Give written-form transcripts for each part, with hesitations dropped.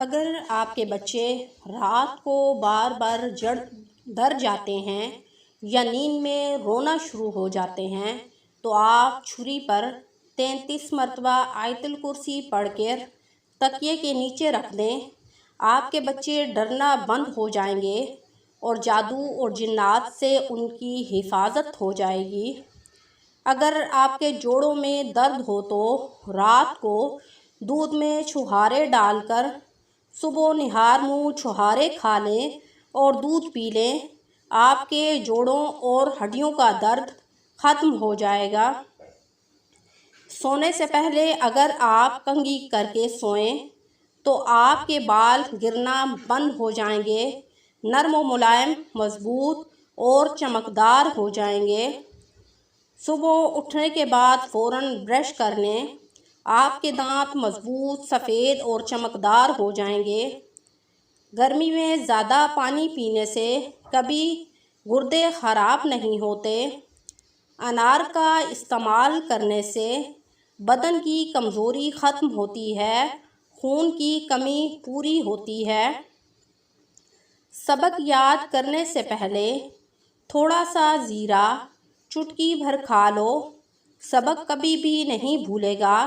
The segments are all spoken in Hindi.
अगर आपके बच्चे रात को बार बार जड़ डर जाते हैं या नींद में रोना शुरू हो जाते हैं तो आप छुरी पर 33 मरतबा आयतुल कुर्सी पढ़कर तकिए के नीचे रख दें। आपके बच्चे डरना बंद हो जाएंगे और जादू और जिन्नात से उनकी हिफाजत हो जाएगी। अगर आपके जोड़ों में दर्द हो तो रात को दूध में छुहारे डालकर सुबह निहार मुँह छुहारे खा लें और दूध पी लें। आपके जोड़ों और हड्डियों का दर्द ख़त्म हो जाएगा। सोने से पहले अगर आप कंघी करके सोएं तो आपके बाल गिरना बंद हो जाएंगे, नरम व मुलायम, मजबूत और चमकदार हो जाएंगे। सुबह उठने के बाद फ़ौरन ब्रश कर लें। आपके दांत मजबूत, सफ़ेद और चमकदार हो जाएंगे। गर्मी में ज़्यादा पानी पीने से कभी गुर्दे ख़राब नहीं होते। अनार का इस्तेमाल करने से बदन की कमज़ोरी ख़त्म होती है, खून की कमी पूरी होती है। सबक याद करने से पहले थोड़ा सा ज़ीरा चुटकी भर खा लो। सबक कभी भी नहीं भूलेगा,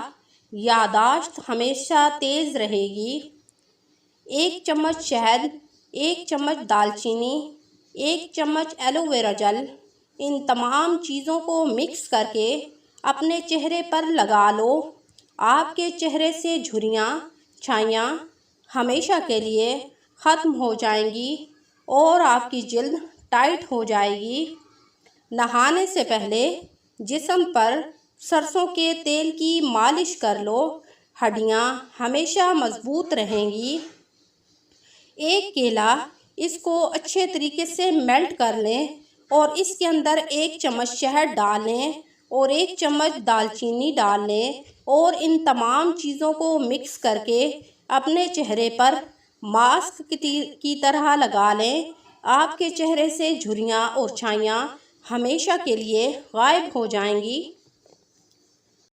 यादाश्त हमेशा तेज़ रहेगी। 1 चम्मच शहद, 1 चम्मच दालचीनी, 1 चम्मच एलोवेरा जेल, इन तमाम चीज़ों को मिक्स करके अपने चेहरे पर लगा लो। आपके चेहरे से झुर्रियाँ, छाइयाँ हमेशा के लिए ख़त्म हो जाएंगी और आपकी जिल्द टाइट हो जाएगी। नहाने से पहले जिस्म पर सरसों के तेल की मालिश कर लो, हड्डियाँ हमेशा मजबूत रहेंगी। 1 केला, इसको अच्छे तरीके से मेल्ट कर लें और इसके अंदर 1 चम्मच शहद डाल लें और 1 चम्मच दालचीनी डाल लें और इन तमाम चीज़ों को मिक्स करके अपने चेहरे पर मास्क की तरह लगा लें। आपके चेहरे से झुर्रियाँ और छाइयाँ हमेशा के लिए गायब हो जाएंगी।